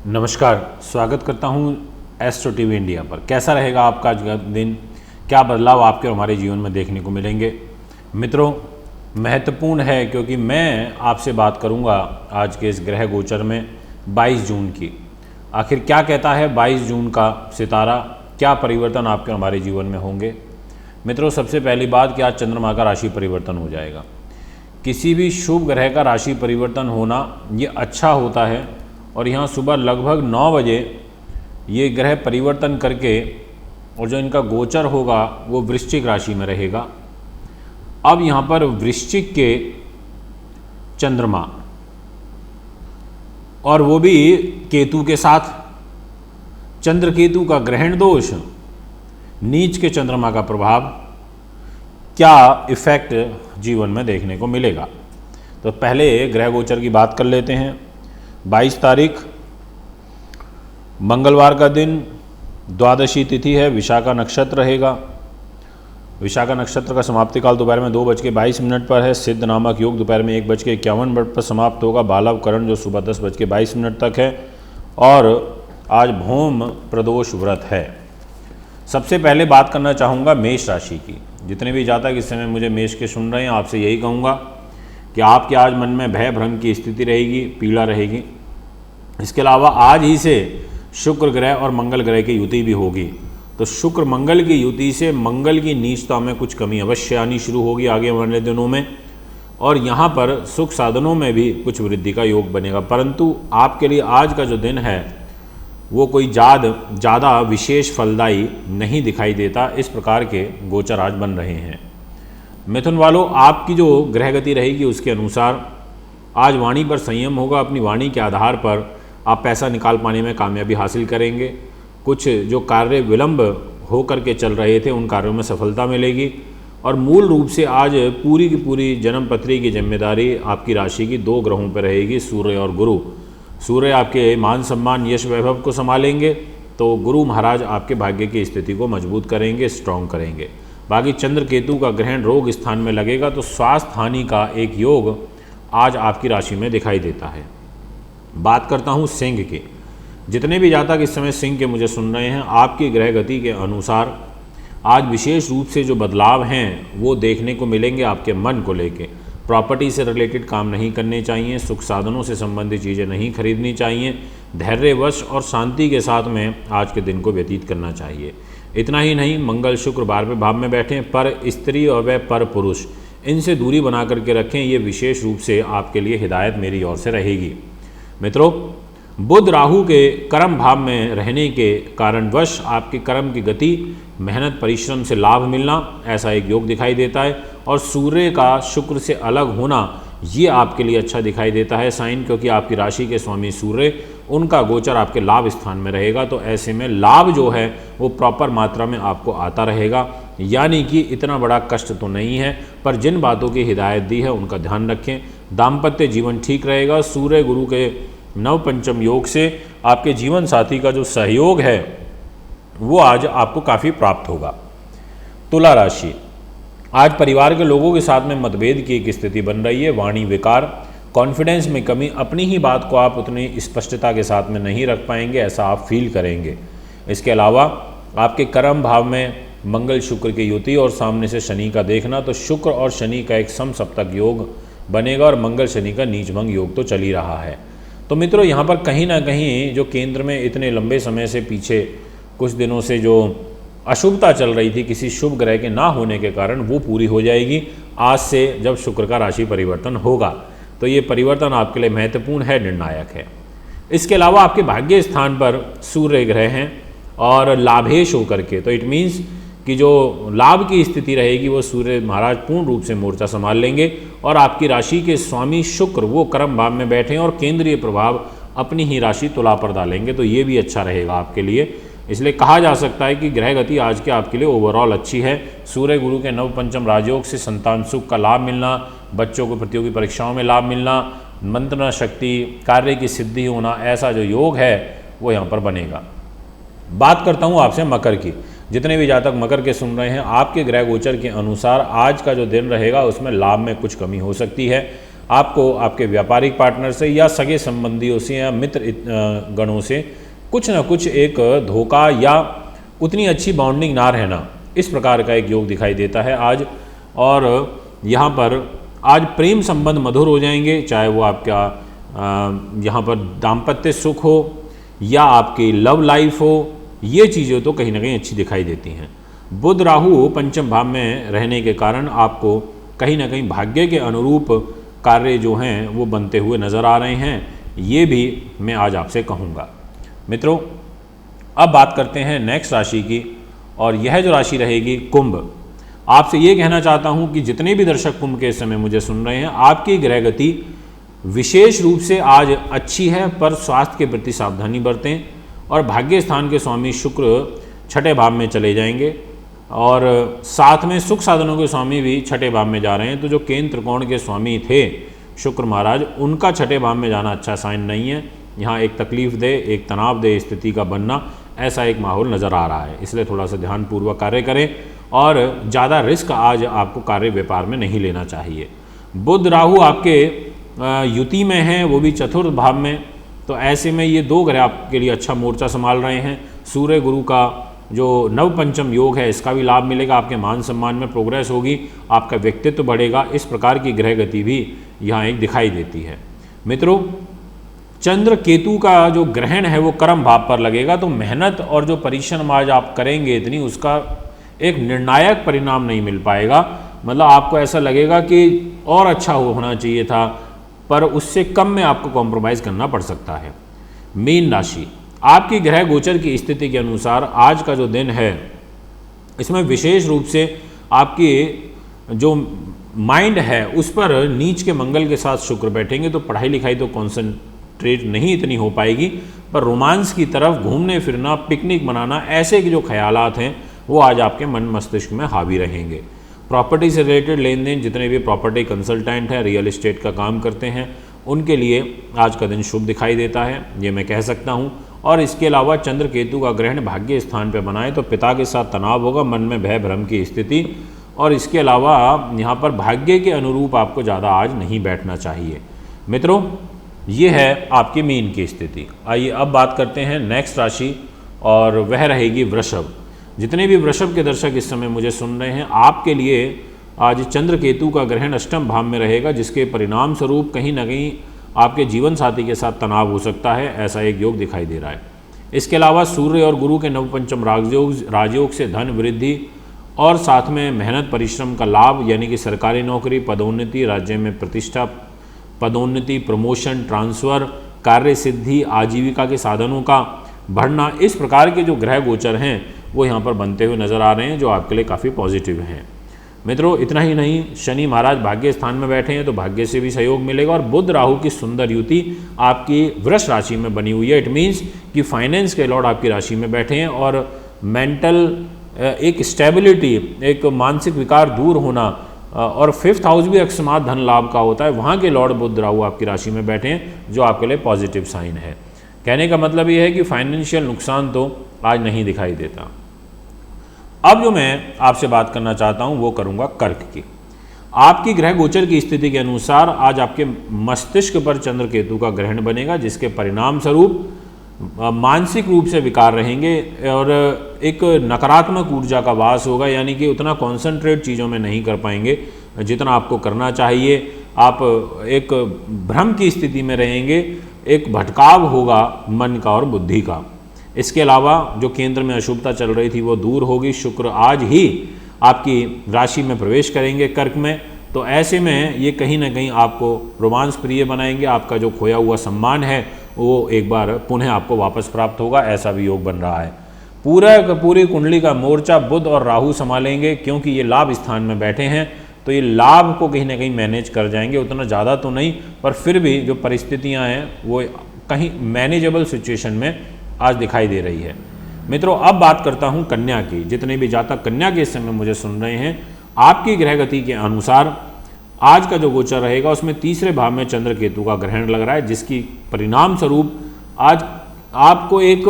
नमस्कार, स्वागत करता हूं एस्ट्रो टीवी इंडिया पर। कैसा रहेगा आपका आज का दिन, क्या बदलाव आपके और हमारे जीवन में देखने को मिलेंगे? मित्रों, महत्वपूर्ण है क्योंकि मैं आपसे बात करूंगा आज के इस ग्रह गोचर में 22 जून की। आखिर क्या कहता है 22 जून का सितारा, क्या परिवर्तन आपके और हमारे जीवन में होंगे? मित्रों, सबसे पहली बात कि आज चंद्रमा का राशि परिवर्तन हो जाएगा। किसी भी शुभ ग्रह का राशि परिवर्तन होना ये अच्छा होता है और यहाँ सुबह लगभग 9 बजे ये ग्रह परिवर्तन करके और जो इनका गोचर होगा वो वृश्चिक राशि में रहेगा। अब यहाँ पर वृश्चिक के चंद्रमा और वो भी केतु के साथ, चंद्र केतु का ग्रहण दोष, नीच के चंद्रमा का प्रभाव, क्या इफेक्ट जीवन में देखने को मिलेगा। तो पहले ग्रह गोचर की बात कर लेते हैं। 22 तारीख मंगलवार का दिन, द्वादशी तिथि है, विशाखा नक्षत्र रहेगा। विशाखा नक्षत्र का समाप्ति काल दोपहर में 2:22 पर है। सिद्ध नामक योग दोपहर में 1:51 पर समाप्त होगा। बालव करण जो सुबह 10:22 तक है और आज भौम प्रदोष व्रत है। सबसे पहले बात करना चाहूँगा मेष राशि की। जितने भी जातक इस समय मुझे मेष के सुन रहे हैं, आपसे यही कहूँगा कि आपके आज मन में भय भ्रम की स्थिति रहेगी, पीड़ा रहेगी। इसके अलावा आज ही से शुक्र ग्रह और मंगल ग्रह की युति भी होगी, तो शुक्र मंगल की युति से मंगल की नीचता में कुछ कमी अवश्य आनी शुरू होगी आगे वाले दिनों में, और यहाँ पर सुख साधनों में भी कुछ वृद्धि का योग बनेगा। परंतु आपके लिए आज का जो दिन है वो कोई ज़्यादा विशेष फलदायी नहीं दिखाई देता। इस प्रकार के गोचर आज बन रहे हैं। मिथुन वालों, आपकी जो ग्रह गति रहेगी उसके अनुसार आज वाणी पर संयम होगा। अपनी वाणी के आधार पर आप पैसा निकाल पाने में कामयाबी हासिल करेंगे। कुछ जो कार्य विलंब हो करके चल रहे थे उन कार्यों में सफलता मिलेगी। और मूल रूप से आज पूरी की पूरी जन्मपत्री की जिम्मेदारी आपकी राशि की 2 ग्रहों पर रहेगी, सूर्य और गुरु। सूर्य आपके मान सम्मान यश वैभव को संभालेंगे, तो गुरु महाराज आपके भाग्य की स्थिति को मजबूत करेंगे, स्ट्रॉन्ग करेंगे। बाकी चंद्र केतु का ग्रहण रोग स्थान में लगेगा, तो स्वास्थ्य हानि का एक योग आज आपकी राशि में दिखाई देता है। बात करता हूँ सिंह की। जितने भी जातक इस समय सिंह के मुझे सुन रहे हैं, आपकी ग्रह गति के अनुसार आज विशेष रूप से जो बदलाव हैं वो देखने को मिलेंगे आपके मन को लेके। प्रॉपर्टी से रिलेटेड काम नहीं करने चाहिए, सुख साधनों से संबंधित चीज़ें नहीं खरीदनी चाहिए, धैर्यवश और शांति के साथ में आज के दिन को व्यतीत करना चाहिए। इतना ही नहीं, मंगल शुक्र 12वें भाव में बैठे, पर स्त्री और वह पर पुरुष, इनसे दूरी बना करके रखें। ये विशेष रूप से आपके लिए हिदायत मेरी ओर से रहेगी। मित्रों, बुध राहु के कर्म भाव में रहने के कारणवश आपके कर्म की गति, मेहनत परिश्रम से लाभ मिलना, ऐसा एक योग दिखाई देता है। और सूर्य का शुक्र से अलग होना ये आपके लिए अच्छा दिखाई देता है साइन, क्योंकि आपकी राशि के स्वामी सूर्य, उनका गोचर आपके लाभ स्थान में रहेगा। तो ऐसे में लाभ जो है वो प्रॉपर मात्रा में आपको आता रहेगा। यानी कि इतना बड़ा कष्ट तो नहीं है, पर जिन बातों की हिदायत दी है उनका ध्यान रखें। दाम्पत्य जीवन ठीक रहेगा। सूर्य गुरु के नवपंचम योग से आपके जीवन साथी का जो सहयोग है वो आज आपको काफ़ी प्राप्त होगा। तुला राशि, आज परिवार के लोगों के साथ में मतभेद की एक स्थिति बन रही है। वाणी विकार, कॉन्फिडेंस में कमी, अपनी ही बात को आप उतनी स्पष्टता के साथ में नहीं रख पाएंगे, ऐसा आप फील करेंगे। इसके अलावा आपके कर्म भाव में मंगल शुक्र की युति और सामने से शनि का देखना, तो शुक्र और शनि का एक समसप्तक योग बनेगा और मंगल शनि का नीचभंग योग तो चल ही रहा है। तो मित्रों, यहाँ पर कहीं ना कहीं जो केंद्र में इतने लंबे समय से पीछे कुछ दिनों से जो अशुभता चल रही थी किसी शुभ ग्रह के ना होने के कारण, वो पूरी हो जाएगी आज से जब शुक्र का राशि परिवर्तन होगा। तो ये परिवर्तन आपके लिए महत्वपूर्ण है, निर्णायक है। इसके अलावा आपके भाग्य स्थान पर सूर्य ग्रह हैं और लाभेश होकर के, तो इट मीन्स कि जो लाभ की स्थिति रहेगी वो सूर्य महाराज पूर्ण रूप से मोर्चा संभाल लेंगे। और आपकी राशि के स्वामी शुक्र वो कर्म भाव में बैठे और केंद्रीय प्रभाव अपनी ही राशि तुला पर डालेंगे, तो ये भी अच्छा रहेगा आपके लिए। इसलिए कहा जा सकता है कि ग्रह गति आज के आपके लिए ओवरऑल अच्छी है। सूर्य गुरु के नवपंचम राजयोग से संतान सुख का लाभ मिलना, बच्चों को प्रतियोगी परीक्षाओं में लाभ मिलना, मंत्रणा शक्ति, कार्य की सिद्धि होना, ऐसा जो योग है वो यहाँ पर बनेगा। बात करता हूँ आपसे मकर की। जितने भी जातक मकर के सुन रहे हैं, आपके ग्रह गोचर के अनुसार आज का जो दिन रहेगा उसमें लाभ में कुछ कमी हो सकती है। आपको आपके व्यापारिक पार्टनर से या सगे संबंधियों से या मित्र गणों से कुछ ना कुछ एक धोखा या उतनी अच्छी बॉन्डिंग ना रहना, इस प्रकार का एक योग दिखाई देता है आज। और यहाँ पर आज प्रेम संबंध मधुर हो जाएंगे, चाहे वो आपका यहाँ पर दाम्पत्य सुख हो या आपकी लव लाइफ हो, ये चीज़ें तो कहीं ना कहीं अच्छी दिखाई देती हैं। बुध राहु पंचम भाव में रहने के कारण आपको कहीं ना कहीं भाग्य के अनुरूप कार्य जो हैं वो बनते हुए नज़र आ रहे हैं, ये भी मैं आज आपसे कहूँगा। मित्रों, अब बात करते हैं नेक्स्ट राशि की, और यह जो राशि रहेगी कुंभ। आपसे ये कहना चाहता हूँ कि जितने भी दर्शक कुंभ के समय मुझे सुन रहे हैं, आपकी ग्रह गति विशेष रूप से आज अच्छी है, पर स्वास्थ्य के प्रति सावधानी बरतें। और भाग्य स्थान के स्वामी शुक्र छठे भाव में चले जाएंगे, और साथ में सुख साधनों के स्वामी भी छठे भाव में जा रहे हैं। तो जो केंद्र त्रिकोण के स्वामी थे शुक्र महाराज, उनका छठे भाव में जाना अच्छा साइन नहीं है। यहाँ एक तकलीफ दे, एक तनाव दे स्थिति का बनना, ऐसा एक माहौल नज़र आ रहा है। इसलिए थोड़ा सा ध्यानपूर्वक कार्य करें और ज़्यादा रिस्क आज आपको कार्य व्यापार में नहीं लेना चाहिए। बुध राहु आपके युति में हैं, वो भी चतुर्थ भाव में, तो ऐसे में ये दो ग्रह आपके लिए अच्छा मोर्चा संभाल रहे हैं। सूर्य गुरु का जो नव पंचम योग है, इसका भी लाभ मिलेगा, आपके मान सम्मान में प्रोग्रेस होगी, आपका व्यक्तित्व बढ़ेगा। इस प्रकार की ग्रह गति भी यहाँ एक दिखाई देती है। मित्रों, चंद्र केतु का जो ग्रहण है वो कर्म भाव पर लगेगा, तो मेहनत और जो परिश्रम आज आप करेंगे इतनी, उसका एक निर्णायक परिणाम नहीं मिल पाएगा। मतलब आपको ऐसा लगेगा कि और अच्छा होना चाहिए था, पर उससे कम में आपको कॉम्प्रोमाइज़ करना पड़ सकता है। मीन राशि, आपकी ग्रह गोचर की स्थिति के अनुसार आज का जो दिन है, इसमें विशेष रूप से आपकी जो माइंड है उस पर नीच के मंगल के साथ शुक्र बैठेंगे, तो पढ़ाई लिखाई तो कॉन्सेंट्रेट नहीं इतनी हो पाएगी, पर रोमांस की तरफ घूमने फिरना, पिकनिक मनाना, ऐसे के जो ख्यालात हैं वो आज आपके मन मस्तिष्क में हावी रहेंगे। प्रॉपर्टी से रिलेटेड लेन देन, जितने भी प्रॉपर्टी कंसल्टेंट हैं, रियल एस्टेट का काम करते हैं, उनके लिए आज का दिन शुभ दिखाई देता है, ये मैं कह सकता हूँ। और इसके अलावा चंद्र केतु का ग्रहण भाग्य स्थान पर बनाए तो पिता के साथ तनाव होगा, मन में भय भ्रम की स्थिति। और इसके अलावा यहाँ पर भाग्य के अनुरूप आपको ज़्यादा आज नहीं बैठना चाहिए। मित्रों, ये है आपकी मीन की स्थिति। आइए अब बात करते हैं नेक्स्ट राशि, और वह रहेगी वृषभ। जितने भी वृषभ के दर्शक इस समय मुझे सुन रहे हैं, आपके लिए आज चंद्र केतु का ग्रहण अष्टम भाव में रहेगा, जिसके परिणाम स्वरूप कहीं ना कहीं आपके जीवन साथी के साथ तनाव हो सकता है, ऐसा एक योग दिखाई दे रहा है। इसके अलावा सूर्य और गुरु के नवपंचम राजयोग से धन वृद्धि और साथ में मेहनत परिश्रम का लाभ, यानी कि सरकारी नौकरी, पदोन्नति, राज्य में प्रतिष्ठा, पदोन्नति, प्रमोशन, ट्रांसफ़र, कार्य सिद्धि, आजीविका के साधनों का बढ़ना, इस प्रकार के जो ग्रह गोचर हैं वो यहाँ पर बनते हुए नज़र आ रहे हैं, जो आपके लिए काफ़ी पॉजिटिव हैं। मित्रों, इतना ही नहीं, शनि महाराज भाग्य स्थान में बैठे हैं, तो भाग्य से भी सहयोग मिलेगा। और बुध राहु की सुंदर युति आपकी वृष राशि में बनी हुई है। इट मीन्स कि फाइनेंस के लॉर्ड आपकी राशि में बैठे हैं, और मेंटल एक स्टेबिलिटी, एक मानसिक विकार दूर होना, और 5th हाउस भी अकस्मात धन लाभ का होता है, वहाँ के लॉर्ड बुध राहु आपकी राशि में बैठे हैं, जो आपके लिए पॉजिटिव साइन है। कहने का मतलब ये है कि फाइनेंशियल नुकसान तो आज नहीं दिखाई देता। अब जो मैं आपसे बात करना चाहता हूँ वो करूँगा कर्क की। आपकी ग्रह गोचर की स्थिति के अनुसार आज आपके मस्तिष्क पर चंद्र केतु का ग्रहण बनेगा, जिसके परिणाम स्वरूप मानसिक रूप से विकार रहेंगे और एक नकारात्मक ऊर्जा का वास होगा, यानी कि उतना कॉन्सेंट्रेट चीज़ों में नहीं कर पाएंगे जितना आपको करना चाहिए। आप एक भ्रम की स्थिति में रहेंगे, एक भटकाव होगा मन का और बुद्धि का। इसके अलावा जो केंद्र में अशुभता चल रही थी वो दूर होगी। शुक्र आज ही आपकी राशि में प्रवेश करेंगे कर्क में, तो ऐसे में ये कहीं ना कहीं आपको रोमांस प्रिय बनाएंगे। आपका जो खोया हुआ सम्मान है वो एक बार पुनः आपको वापस प्राप्त होगा, ऐसा भी योग बन रहा है। पूरी कुंडली का मोर्चा बुध और राहु संभालेंगे, क्योंकि ये लाभ स्थान में बैठे हैं, तो ये लाभ को कहीं ना कहीं मैनेज कर जाएंगे। उतना ज़्यादा तो नहीं, पर फिर भी जो परिस्थितियां हैं वो कहीं मैनेजेबल सिचुएशन में आज दिखाई दे रही है। मित्रों, अब बात करता हूं कन्या की। जितने भी जातक कन्या के इस समय मुझे सुन रहे हैं, आपकी ग्रह गति के अनुसार आज का जो गोचर रहेगा उसमें तीसरे भाव में चंद्र केतु का ग्रहण लग रहा है, जिसकी परिणाम स्वरूप आज आपको एक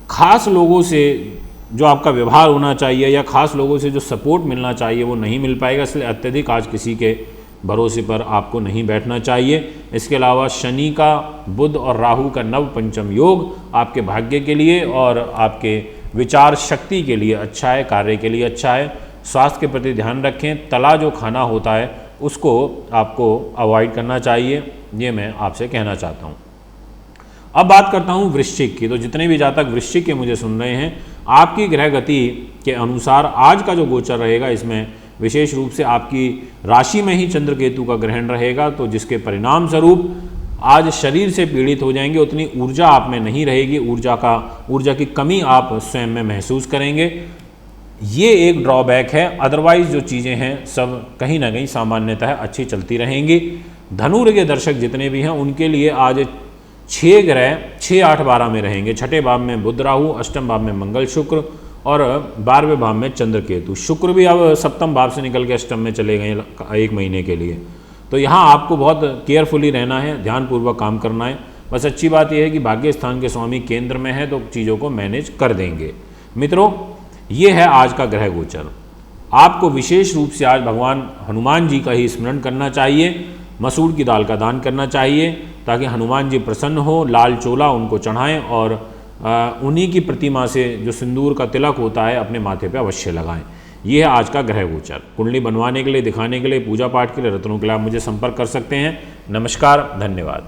खास लोगों से जो आपका व्यवहार होना चाहिए या खास लोगों से जो सपोर्ट मिलना चाहिए वो नहीं मिल पाएगा। इसलिए अत्यधिक आज किसी के भरोसे पर आपको नहीं बैठना चाहिए। इसके अलावा शनि का, बुध और राहु का नव पंचम योग आपके भाग्य के लिए और आपके विचार शक्ति के लिए अच्छा है, कार्य के लिए अच्छा है। स्वास्थ्य के प्रति ध्यान रखें। तला जो खाना होता है उसको आपको अवॉइड करना चाहिए, ये मैं आपसे कहना चाहता हूँ। अब बात करता हूँ वृश्चिक की। तो जितने भी जातक वृश्चिक के मुझे सुन रहे हैं, आपकी ग्रह गति के अनुसार आज का जो गोचर रहेगा इसमें विशेष रूप से आपकी राशि में ही चंद्र केतु का ग्रहण रहेगा, तो जिसके परिणाम स्वरूप आज शरीर से पीड़ित हो जाएंगे, उतनी ऊर्जा आप में नहीं रहेगी, ऊर्जा की कमी आप स्वयं में महसूस करेंगे। ये एक ड्रॉबैक है, अदरवाइज जो चीज़ें हैं सब कहीं ना कहीं सामान्यतः अच्छी चलती रहेंगी। धनुर के दर्शक जितने भी हैं उनके लिए आज 6 ग्रह 6, 8, 12 में रहेंगे। छठे भाव में बुध राहु, अष्टम भाव में मंगल शुक्र और 12वें भाव में चंद्र केतु। शुक्र भी अब सप्तम भाव से निकल के अष्टम में चले गए 1 महीने के लिए। तो यहाँ आपको बहुत केयरफुली रहना है, ध्यानपूर्वक काम करना है। बस अच्छी बात यह है कि भाग्य स्थान के स्वामी केंद्र में है तो चीज़ों को मैनेज कर देंगे। मित्रों, ये है आज का ग्रह गोचर। आपको विशेष रूप से आज भगवान हनुमान जी का ही स्मरण करना चाहिए, मसूर की दाल का दान करना चाहिए ताकि हनुमान जी प्रसन्न हो। लाल चोला उनको चढ़ाएं और उन्हीं की प्रतिमा से जो सिंदूर का तिलक होता है अपने माथे पे अवश्य लगाएं। ये है आज का ग्रह गोचर। कुंडली बनवाने के लिए, दिखाने के लिए, पूजा पाठ के लिए, रत्नों के लिए आप मुझे संपर्क कर सकते हैं। नमस्कार, धन्यवाद।